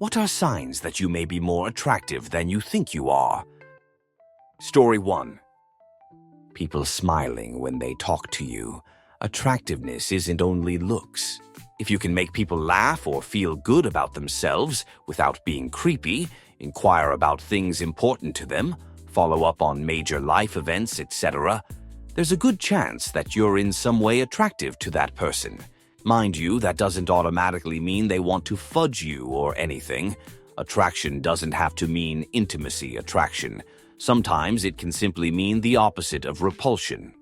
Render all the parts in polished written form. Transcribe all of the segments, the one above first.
What are signs that you may be more attractive than you think you are? Story 1. People smiling when they talk to you. Attractiveness isn't only looks. If you can make people laugh or feel good about themselves without being creepy, inquire about things important to them, follow up on major life events, etc., there's a good chance that you're in some way attractive to that person. Mind you, that doesn't automatically mean they want to fudge you or anything. Attraction doesn't have to mean intimacy attraction. Sometimes it can simply mean the opposite of repulsion.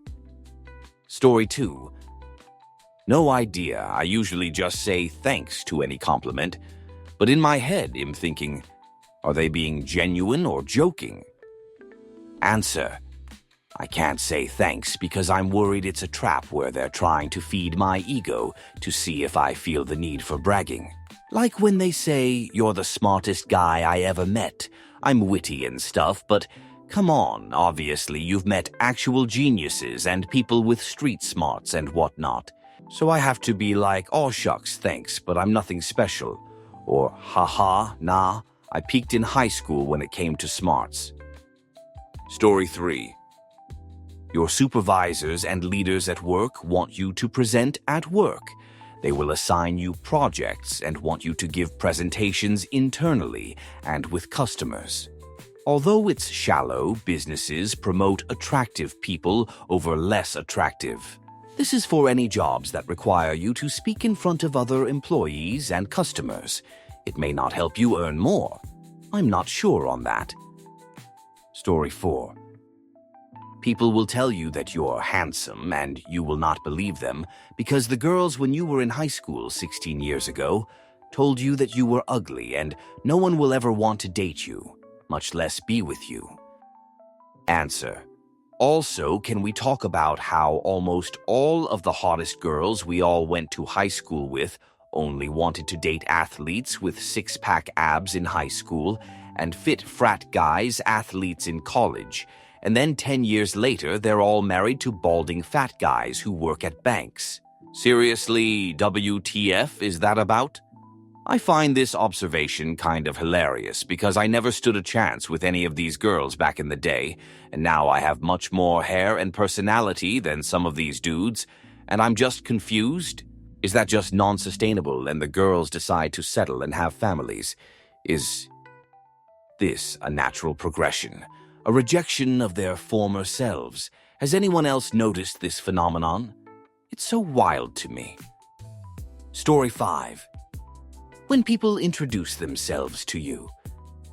Story 2. No idea, I usually just say thanks to any compliment, but in my head I'm thinking, are they being genuine or joking? Answer. I can't say thanks because I'm worried it's a trap where they're trying to feed my ego to see if I feel the need for bragging. Like when they say, you're the smartest guy I ever met. I'm witty and stuff, but come on, obviously you've met actual geniuses and people with street smarts and whatnot. So I have to be like, oh shucks, thanks, but I'm nothing special. Or, haha, nah, I peaked in high school when it came to smarts. Story 3. Your supervisors and leaders at work want you to present at work. They will assign you projects and want you to give presentations internally and with customers. Although it's shallow, businesses promote attractive people over less attractive. This is for any jobs that require you to speak in front of other employees and customers. It may not help you earn more. I'm not sure on that. Story 4. People will tell you that you're handsome and you will not believe them because the girls when you were in high school 16 years ago told you that you were ugly and no one will ever want to date you, much less be with you. Answer. Also, can we talk about how almost all of the hottest girls we all went to high school with only wanted to date athletes with six-pack abs in high school and fit frat guys athletes in college, and then 10 years later they're all married to balding fat guys who work at banks. Seriously, WTF is that about? I find this observation kind of hilarious because I never stood a chance with any of these girls back in the day, and now I have much more hair and personality than some of these dudes, and I'm just confused. Is that just non-sustainable and the girls decide to settle and have families? Is this a natural progression? A rejection of their former selves? Has anyone else noticed this phenomenon? It's so wild to me. Story 5. When people introduce themselves to you.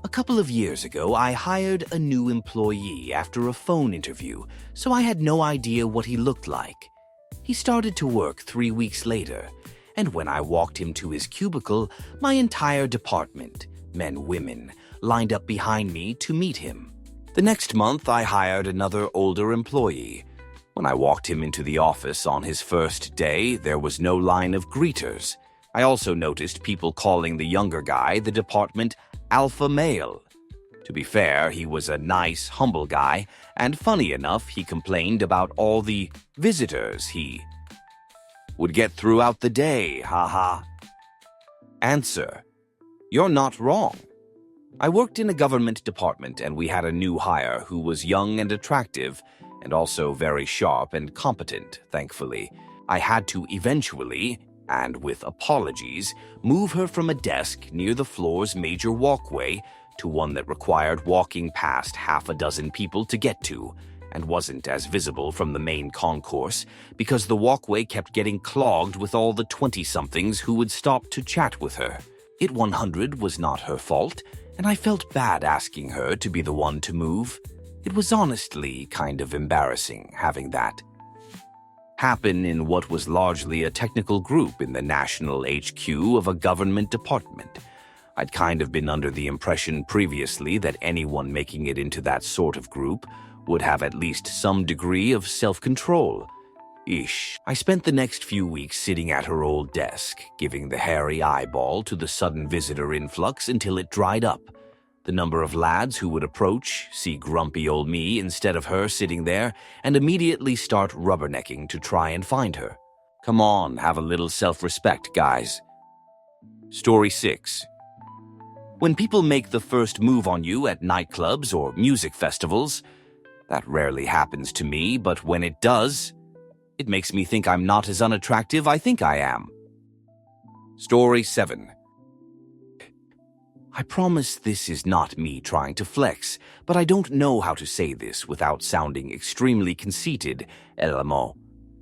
A couple of years ago, I hired a new employee after a phone interview, so I had no idea what he looked like. He started to work 3 weeks later, and when I walked him to his cubicle, my entire department, men, women, lined up behind me to meet him. The next month, I hired another older employee. When I walked him into the office on his first day, there was no line of greeters. I also noticed people calling the younger guy the department alpha male. To be fair, he was a nice, humble guy, and funny enough, he complained about all the visitors he would get throughout the day, haha. Answer. You're not wrong. I worked in a government department and we had a new hire who was young and attractive and also very sharp and competent, thankfully. I had to eventually, and with apologies, move her from a desk near the floor's major walkway to one that required walking past half a dozen people to get to and wasn't as visible from the main concourse because the walkway kept getting clogged with all the 20-somethings who would stop to chat with her. It 100 was not her fault, and I felt bad asking her to be the one to move. It was honestly kind of embarrassing having that happen in what was largely a technical group in the national HQ of a government department. I'd kind of been under the impression previously that anyone making it into that sort of group would have at least some degree of self-control. I spent the next few weeks sitting at her old desk, giving the hairy eyeball to the sudden visitor influx until it dried up. The number of lads who would approach, see grumpy old me instead of her sitting there, and immediately start rubbernecking to try and find her. Come on, have a little self-respect, guys. Story 6. When people make the first move on you at nightclubs or music festivals, that rarely happens to me, but when it does, it makes me think I'm not as unattractive I think I am. Story 7. I promise this is not me trying to flex, but I don't know how to say this without sounding extremely conceited, LMO.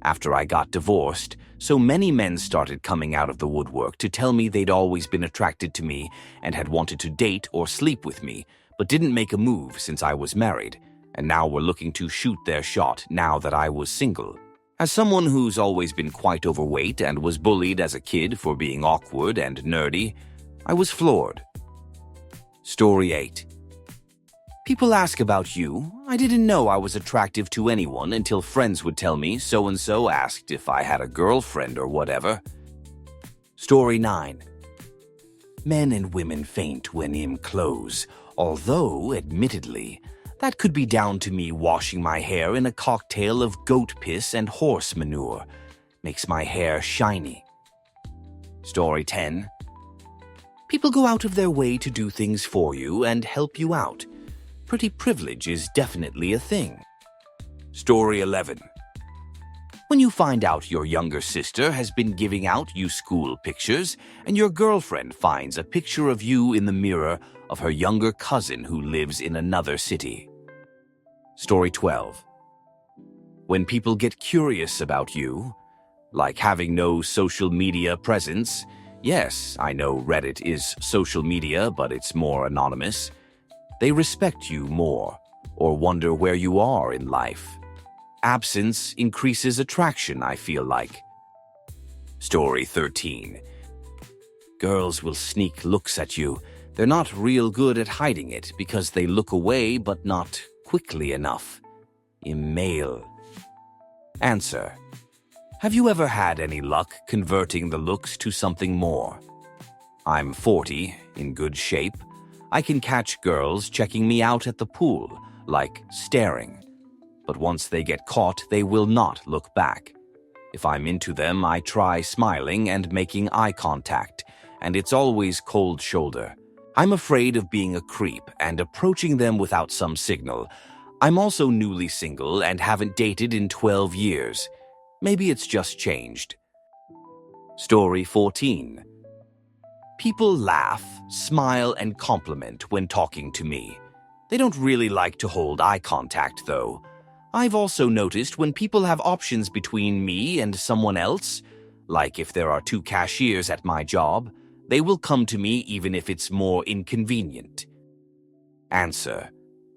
After I got divorced, so many men started coming out of the woodwork to tell me they'd always been attracted to me and had wanted to date or sleep with me, but didn't make a move since I was married, and now were looking to shoot their shot now that I was single. As someone who's always been quite overweight and was bullied as a kid for being awkward and nerdy, I was floored. Story 8. People ask about you. I didn't know I was attractive to anyone until friends would tell me so-and-so asked if I had a girlfriend or whatever. Story 9. Men and women faint when in clothes, although, admittedly, that could be down to me washing my hair in a cocktail of goat piss and horse manure. Makes my hair shiny. Story 10. People go out of their way to do things for you and help you out. Pretty privilege is definitely a thing. Story 11. When you find out your younger sister has been giving out you school pictures and your girlfriend finds a picture of you in the mirror of her younger cousin who lives in another city. Story 12. When people get curious about you, like having no social media presence. Yes, I know Reddit is social media, but it's more anonymous. They respect you more, or wonder where you are in life. Absence increases attraction, I feel like. Story 13. Girls will sneak looks at you. They're not real good at hiding it because they look away but not quickly enough. Email. Answer. Have you ever had any luck converting the looks to something more? I'm 40, in good shape. I can catch girls checking me out at the pool, like staring. But once they get caught, they will not look back. If I'm into them, I try smiling and making eye contact, and it's always cold shoulder. I'm afraid of being a creep and approaching them without some signal. I'm also newly single and haven't dated in 12 years. Maybe it's just changed. Story 14. People laugh, smile, and compliment when talking to me. They don't really like to hold eye contact, though. I've also noticed when people have options between me and someone else, like if there are 2 cashiers at my job, they will come to me even if it's more inconvenient. Answer.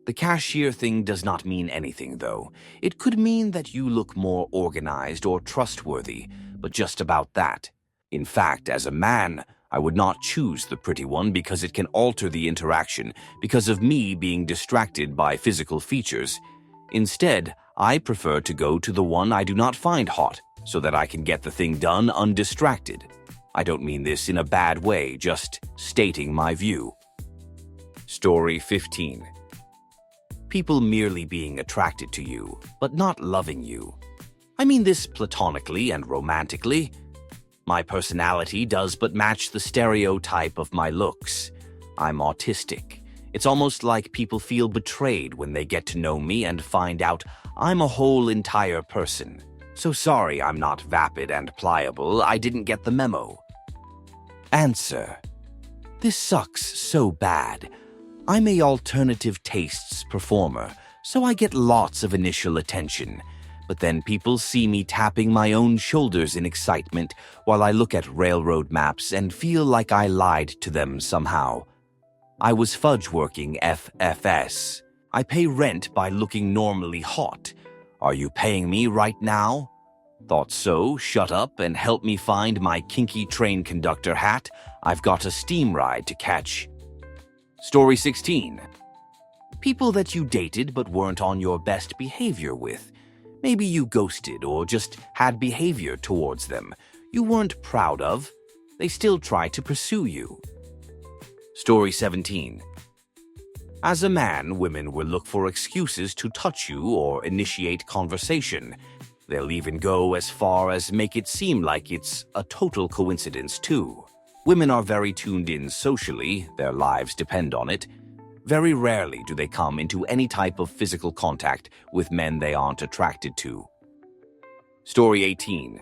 The cashier thing does not mean anything, though. It could mean that you look more organized or trustworthy, but just about that. In fact, as a man, I would not choose the pretty one because it can alter the interaction because of me being distracted by physical features. Instead, I prefer to go to the one I do not find hot so that I can get the thing done undistracted. I don't mean this in a bad way, just stating my view. Story 15. People merely being attracted to you, but not loving you. I mean this platonically and romantically. My personality does but match the stereotype of my looks. I'm autistic. It's almost like people feel betrayed when they get to know me and find out I'm a whole entire person. So sorry I'm not vapid and pliable, I didn't get the memo. Answer. This sucks so bad. I'm a alternative tastes performer, so I get lots of initial attention. But then people see me tapping my own shoulders in excitement while I look at railroad maps and feel like I lied to them somehow. I was fudge working FFS. I pay rent by looking normally hot. Are you paying me right now? Thought so, shut up and help me find my kinky train conductor hat. I've got a steam ride to catch. Story 16. People that you dated but weren't on your best behavior with. Maybe you ghosted or just had behavior towards them you weren't proud of. They still try to pursue you. Story 17. As a man, women will look for excuses to touch you or initiate conversation. They'll even go as far as make it seem like it's a total coincidence too. Women are very tuned in socially, their lives depend on it. Very rarely do they come into any type of physical contact with men they aren't attracted to. Story 18.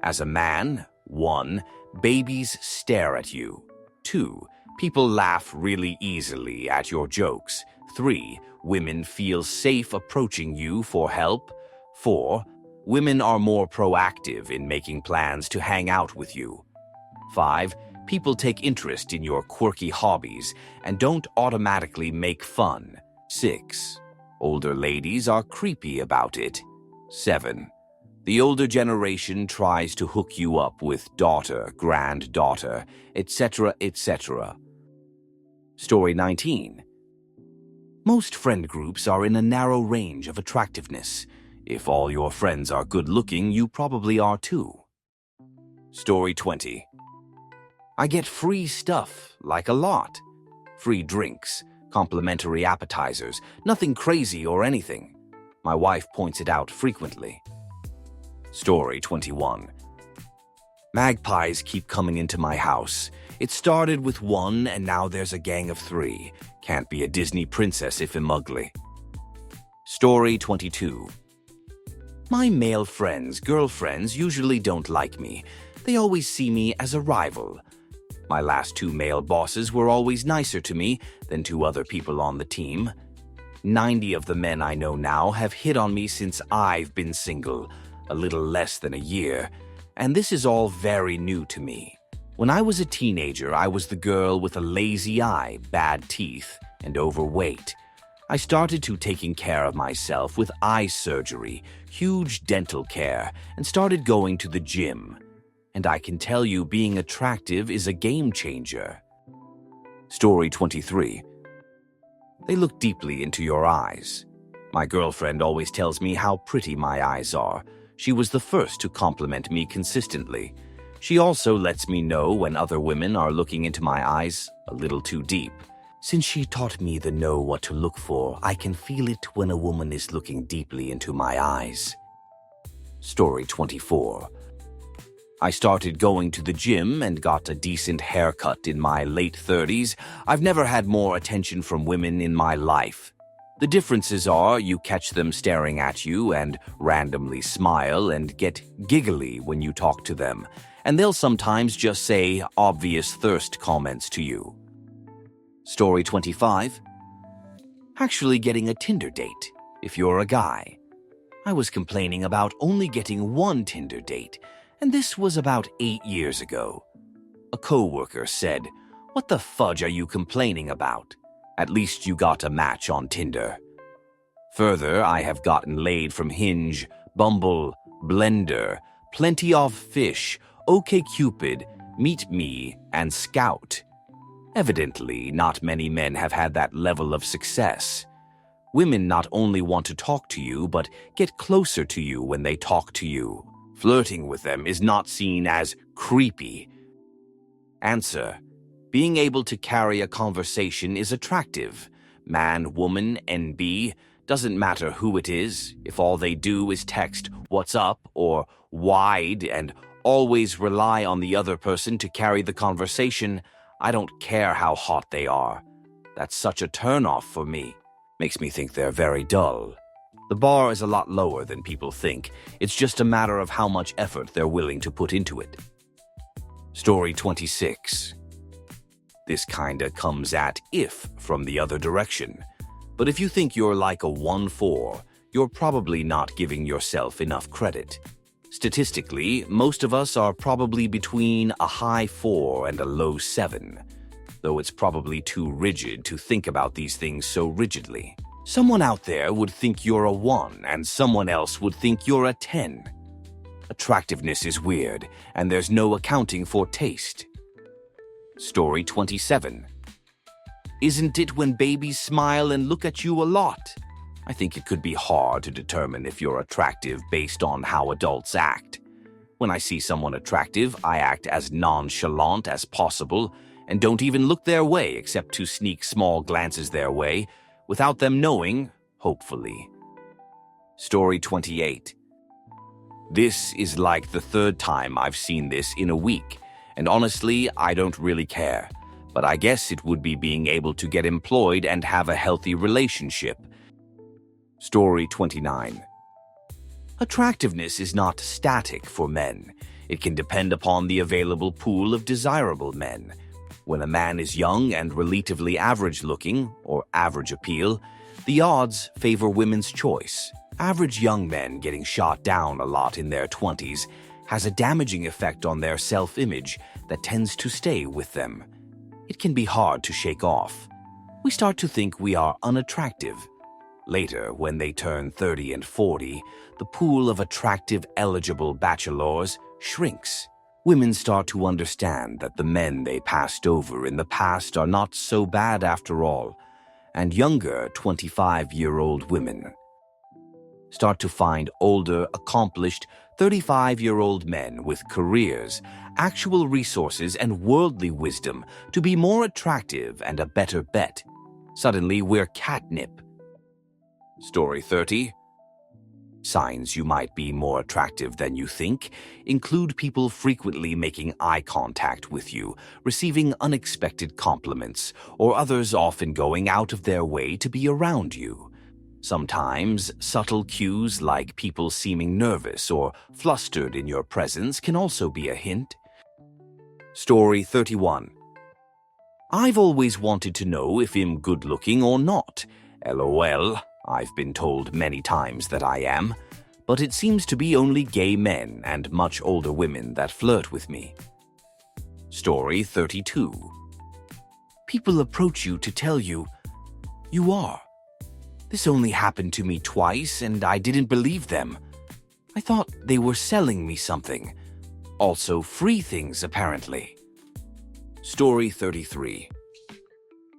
As a man, 1. Babies stare at you. 2. People laugh really easily at your jokes. 3. Women feel safe approaching you for help. 4. Women are more proactive in making plans to hang out with you. 5. People take interest in your quirky hobbies and don't automatically make fun. 6. Older ladies are creepy about it. 7. The older generation tries to hook you up with daughter, granddaughter, etc., etc. Story 19. Most friend groups are in a narrow range of attractiveness. If all your friends are good-looking, you probably are too. Story 20. I get free stuff, like a lot. Free drinks, complimentary appetizers, nothing crazy or anything. My wife points it out frequently. Story 21. Magpies keep coming into my house. It started with 1 and now there's a gang of 3. Can't be a Disney princess if I'm ugly. Story 22. My male friends, girlfriends usually don't like me. They always see me as a rival. My last 2 male bosses were always nicer to me than to other people on the team. 90 of the men I know now have hit on me since I've been single, a little less than a year, and this is all very new to me. When I was a teenager, I was the girl with a lazy eye, bad teeth, and overweight. I started to taking care of myself with eye surgery, huge dental care, and started going to the gym. And I can tell you being attractive is a game changer. Story 23. They look deeply into your eyes. My girlfriend always tells me how pretty my eyes are. She was the first to compliment me consistently. She also lets me know when other women are looking into my eyes a little too deep. Since she taught me to know what to look for, I can feel it when a woman is looking deeply into my eyes. Story 24. I started going to the gym and got a decent haircut in my late 30s. I've never had more attention from women in my life. The differences are you catch them staring at you and randomly smile and get giggly when you talk to them, and they'll sometimes just say obvious thirst comments to you. Story 25. Actually getting a Tinder date, if you're a guy. I was complaining about only getting 1 Tinder date, and this was about 8 years ago. A coworker said, "What the fudge are you complaining about? At least you got a match on Tinder." Further, I have gotten laid from Hinge, Bumble, Blender, Plenty of Fish, OkCupid, Meet Me, and Scout. Evidently, not many men have had that level of success. Women not only want to talk to you, but get closer to you when they talk to you. Flirting with them is not seen as creepy. Answer: being able to carry a conversation is attractive. Man, woman, NB, doesn't matter who it is. If all they do is text "what's up" or "wide" and always rely on the other person to carry the conversation, I don't care how hot they are. That's such a turn-off for me. Makes me think they're very dull. The bar is a lot lower than people think. It's just a matter of how much effort they're willing to put into it. Story 26. This kinda comes at if from the other direction. But if you think you're like a 1-4, you're probably not giving yourself enough credit. Statistically, most of us are probably between a high 4 and a low 7, though it's probably too rigid to think about these things so rigidly. Someone out there would think you're a 1 and someone else would think you're a 10. Attractiveness is weird, and there's no accounting for taste. Story 27. Isn't it when babies smile and look at you a lot? I think it could be hard to determine if you're attractive based on how adults act. When I see someone attractive, I act as nonchalant as possible and don't even look their way except to sneak small glances their way, without them knowing, hopefully. Story 28. This is like the 3rd time I've seen this in a week, And honestly, I don't really care. But I guess it would be being able to get employed and have a healthy relationship. Story 29. Attractiveness is not static for men. It can depend upon the available pool of desirable men. When a man is young and relatively average-looking, or average appeal, the odds favor women's choice. Average young men getting shot down a lot in their 20s has a damaging effect on their self-image that tends to stay with them. It can be hard to shake off. We start to think we are unattractive. Later, when they turn 30 and 40, the pool of attractive, eligible bachelors shrinks. Women start to understand that the men they passed over in the past are not so bad after all, and younger 25-year-old women start to find older, accomplished 35-year-old men with careers, actual resources, and worldly wisdom to be more attractive and a better bet. Suddenly, we're catnip. Story 30. Signs you might be more attractive than you think include people frequently making eye contact with you, receiving unexpected compliments, or others often going out of their way to be around you. Sometimes, subtle cues like people seeming nervous or flustered in your presence can also be a hint. Story 31. I've always wanted to know if I'm good-looking or not. LOL, I've been told many times that I am, but it seems to be only gay men and much older women that flirt with me. Story 32. People approach you to tell you, "You are." This only happened to me twice, and I didn't believe them. I thought they were selling me something. Also free things, apparently. Story 33.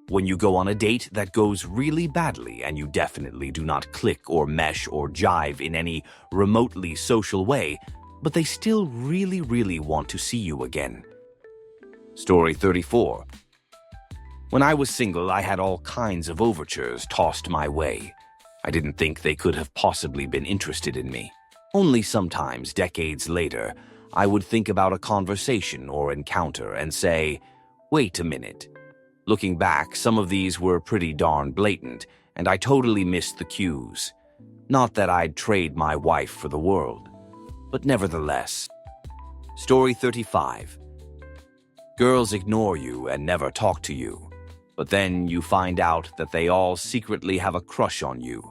When you go on a date that goes really badly and you definitely do not click or mesh or jive in any remotely social way, but they still really want to see you again. Story 34. When I was single, I had all kinds of overtures tossed my way. I didn't think they could have possibly been interested in me. Only sometimes, decades later, I would think about a conversation or encounter and say, wait a minute. Looking back, some of these were pretty darn blatant, and I totally missed the cues. Not that I'd trade my wife for the world, but nevertheless. Story 35. Girls ignore you and never talk to you. But then you find out that they all secretly have a crush on you.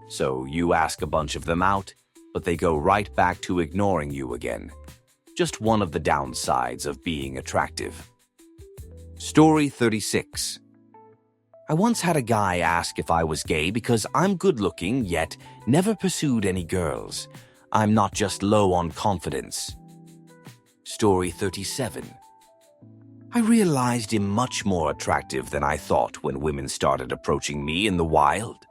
So you ask a bunch of them out, but they go right back to ignoring you again. Just one of the downsides of being attractive. Story 36. I once had a guy ask if I was gay because I'm good-looking yet never pursued any girls. I'm not just low on confidence. Story 37. I realized I'm much more attractive than I thought when women started approaching me in the wild.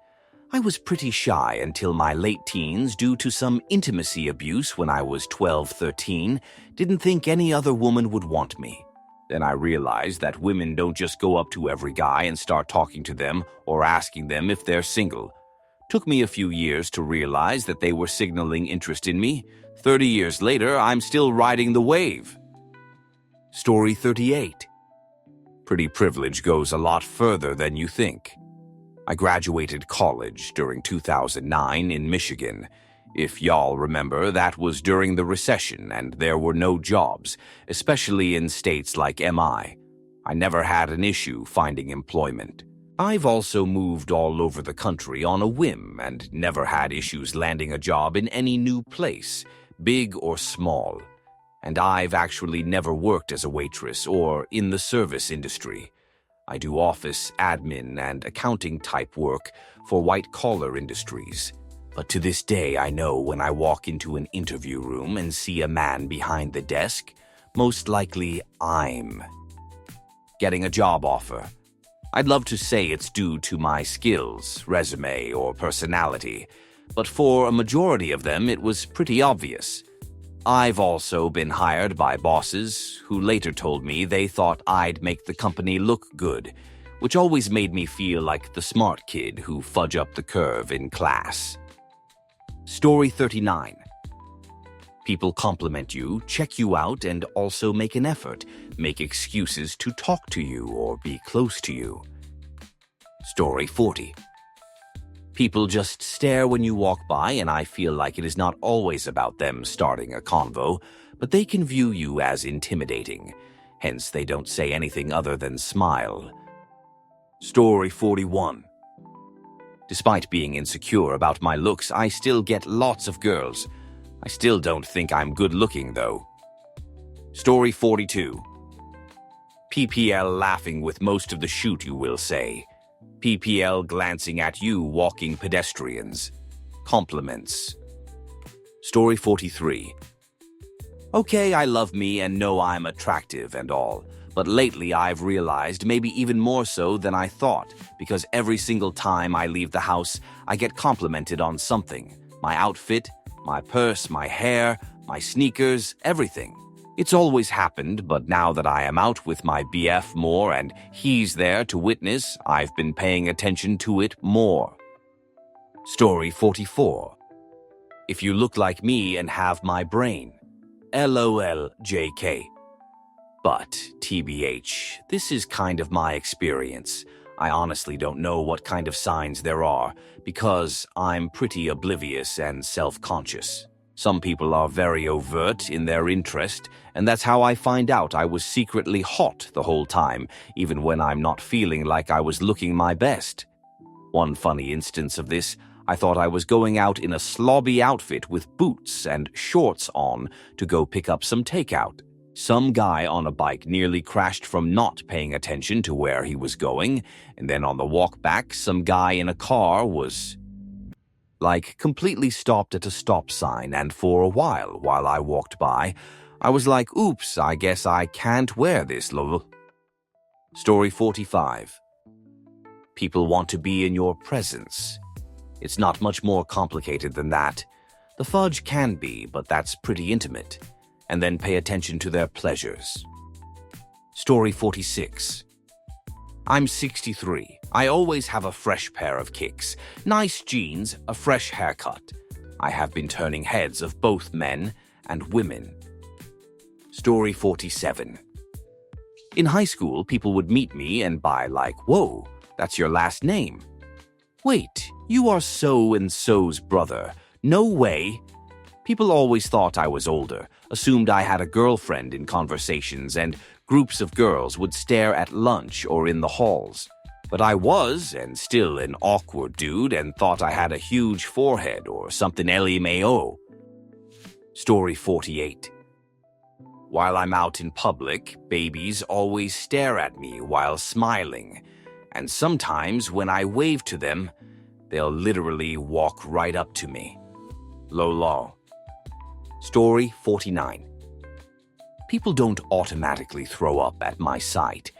I was pretty shy until my late teens due to some intimacy abuse when I was 12-13, didn't think any other woman would want me. Then I realized that women don't just go up to every guy and start talking to them or asking them if they're single. Took me a few years to realize that they were signaling interest in me. 30 years later, I'm still riding the wave. Story 38. Pretty privilege goes a lot further than you think. I graduated college during 2009 in Michigan. If y'all remember, that was during the recession and there were no jobs, especially in states like MI. I never had an issue finding employment. I've also moved all over the country on a whim and never had issues landing a job in any new place, big or small. And I've actually never worked as a waitress or in the service industry. I do office, admin, and accounting type work for white-collar industries. But to this day, I know when I walk into an interview room and see a man behind the desk, most likely I'm getting a job offer. I'd love to say it's due to my skills, resume, or personality, but for a majority of them, it was pretty obvious. I've also been hired by bosses who later told me they thought I'd make the company look good, which always made me feel like the smart kid who fudged up the curve in class. Story 39. People compliment you, check you out, and also make an effort, make excuses to talk to you or be close to you. Story 40. People just stare when you walk by, and I feel like it is not always about them starting a convo, but they can view you as intimidating. Hence, they don't say anything other than smile. Story 41. Despite being insecure about my looks, I still get lots of girls. I still don't think I'm good looking, though. Story 42. PPL laughing with most of the shoot, you will say. PPL glancing at you walking pedestrians. Compliments. Story 43. Okay, I love me and know I'm attractive and all, but lately I've realized, maybe even more so than I thought, because every single time I leave the house, I get complimented on something. My outfit, my purse, my hair, my sneakers, everything. It's always happened, but now that I am out with my BF more and he's there to witness, I've been paying attention to it more. Story 44. If you look like me and have my brain. LOL JK. But, TBH, this is kind of my experience. I honestly don't know what kind of signs there are, because I'm pretty oblivious and self-conscious. Some people are very overt in their interest, and that's how I find out I was secretly hot the whole time, even when I'm not feeling like I was looking my best. One funny instance of this, I thought I was going out in a slobby outfit with boots and shorts on to go pick up some takeout. Some guy on a bike nearly crashed from not paying attention to where he was going, and then on the walk back, some guy in a car was, completely stopped at a stop sign, and for a while I walked by, I was like, oops, I guess I can't wear this, lol. Story 45. People want to be in your presence. It's not much more complicated than that. The fudge can be, but that's pretty intimate. And then pay attention to their pleasures. Story 46. I'm 63. I always have a fresh pair of kicks, nice jeans, a fresh haircut. I have been turning heads of both men and women. Story 47. In high school, people would meet me and by whoa, that's your last name. Wait, you are so-and-so's brother. No way. People always thought I was older, assumed I had a girlfriend in conversations, and groups of girls would stare at lunch or in the halls. But I was, and still, an awkward dude and thought I had a huge forehead or something LMAO. Story 48. While I'm out in public, babies always stare at me while smiling. And sometimes when I wave to them, they'll literally walk right up to me. Lol. Story 49. People don't automatically throw up at my sight.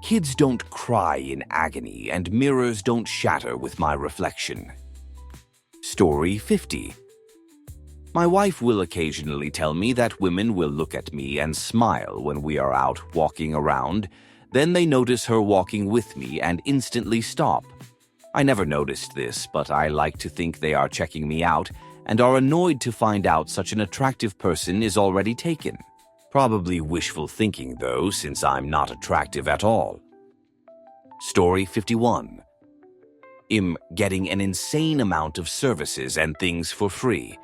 Kids don't cry in agony, and mirrors don't shatter with my reflection. Story 50. My wife will occasionally tell me that women will look at me and smile when we are out walking around. Then they notice her walking with me and instantly stop. I never noticed this, but I like to think they are checking me out and are annoyed to find out such an attractive person is already taken. Probably wishful thinking, though, since I'm not attractive at all. Story 51. I'm getting an insane amount of services and things for free.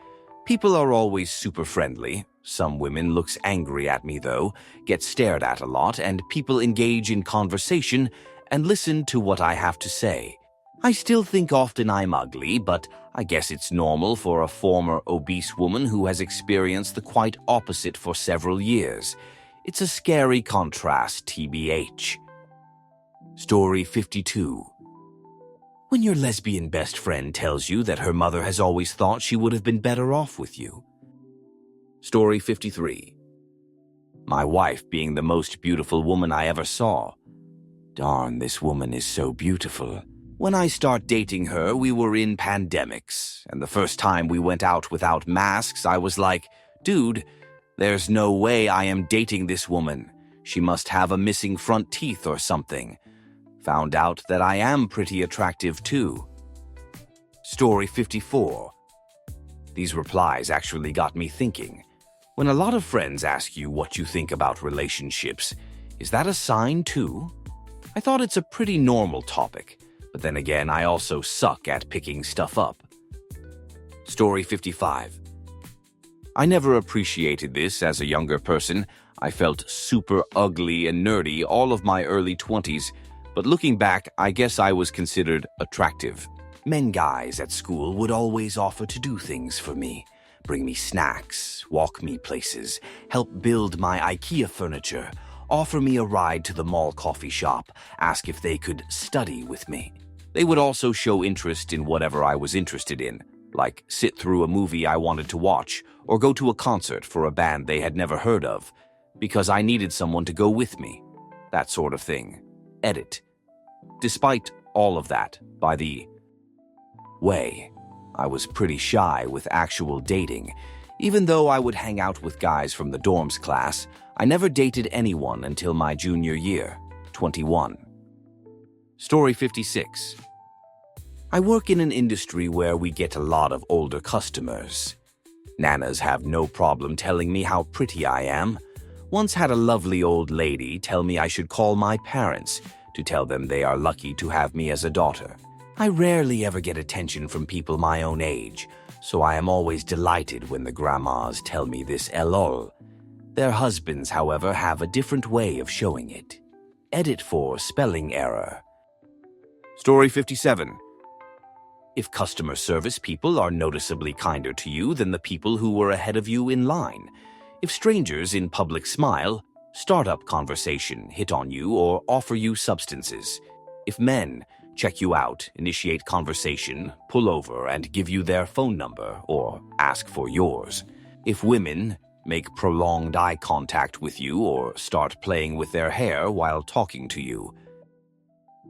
People are always super friendly. Some women looks angry at me, though, get stared at a lot, and people engage in conversation and listen to what I have to say. I still think often I'm ugly, but I guess it's normal for a former obese woman who has experienced the quite opposite for several years. It's a scary contrast, TBH. Story 52. When your lesbian best friend tells you that her mother has always thought she would have been better off with you. Story 53. My wife being the most beautiful woman I ever saw. Darn, this woman is so beautiful. When I start dating her, we were in pandemics, and the first time we went out without masks, I was like, dude, there's no way I am dating this woman. She must have a missing front teeth or something. Found out that I am pretty attractive too. Story 54. These replies actually got me thinking. When a lot of friends ask you what you think about relationships, is that a sign too? I thought it's a pretty normal topic, but then again, I also suck at picking stuff up. Story 55. I never appreciated this as a younger person. I felt super ugly and nerdy all of my early 20s, but looking back, I guess I was considered attractive. Men guys at school would always offer to do things for me. Bring me snacks, walk me places, help build my IKEA furniture, offer me a ride to the mall coffee shop, ask if they could study with me. They would also show interest in whatever I was interested in, like sit through a movie I wanted to watch or go to a concert for a band they had never heard of, because I needed someone to go with me. That sort of thing. Edit. Despite all of that, by the way, I was pretty shy with actual dating. Even though I would hang out with guys from the dorms class, I never dated anyone until my junior year, 21. Story 56. I work in an industry where we get a lot of older customers. Nanas have no problem telling me how pretty I am. Once had a lovely old lady tell me I should call my parents to tell them they are lucky to have me as a daughter. I rarely ever get attention from people my own age, so I am always delighted when the grandmas tell me this LOL. Their husbands, however, have a different way of showing it. Edit for spelling error. Story 57. If customer service people are noticeably kinder to you than the people who were ahead of you in line, if strangers in public smile, start up conversation, hit on you, or offer you substances, if men check you out, initiate conversation, pull over, and give you their phone number or ask for yours. If women make prolonged eye contact with you or start playing with their hair while talking to you.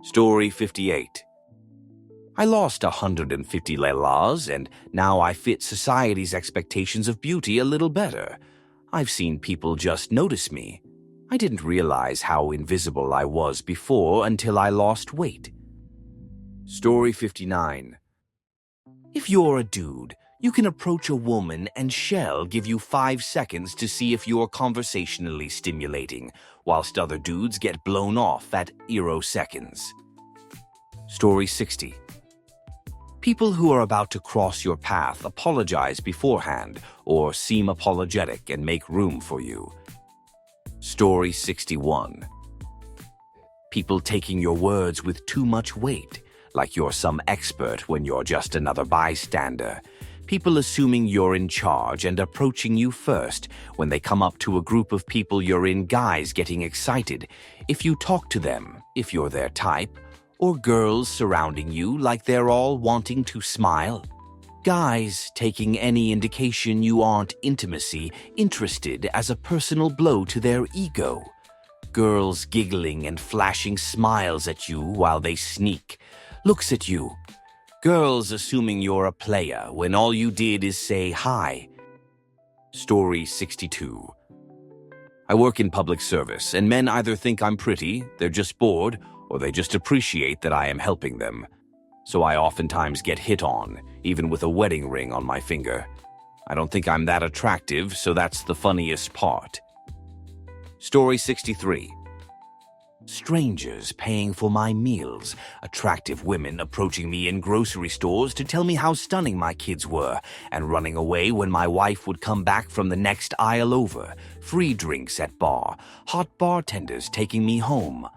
Story 58. I lost 150 lelas, and now I fit society's expectations of beauty a little better. I've seen people just notice me. I didn't realize how invisible I was before until I lost weight. Story 59. If you're a dude, you can approach a woman and she'll give you 5 seconds to see if you're conversationally stimulating, whilst other dudes get blown off at 0 seconds. Story 60. People who are about to cross your path apologize beforehand or seem apologetic and make room for you. Story 61. People taking your words with too much weight, like you're some expert when you're just another bystander. People assuming you're in charge and approaching you first when they come up to a group of people you're in, guys getting excited if you talk to them, if you're their type, or girls surrounding you like they're all wanting to smile. Guys taking any indication you aren't interested as a personal blow to their ego. Girls giggling and flashing smiles at you while they sneak looks at you. Girls assuming you're a player when all you did is say hi. Story 62. I work in public service, and men either think I'm pretty, they're just bored, or they just appreciate that I am helping them. So I oftentimes get hit on, even with a wedding ring on my finger. I don't think I'm that attractive, so that's the funniest part. Story 63. Strangers paying for my meals, attractive women approaching me in grocery stores to tell me how stunning my kids were, and running away when my wife would come back from the next aisle over, free drinks at bar, hot bartenders taking me home.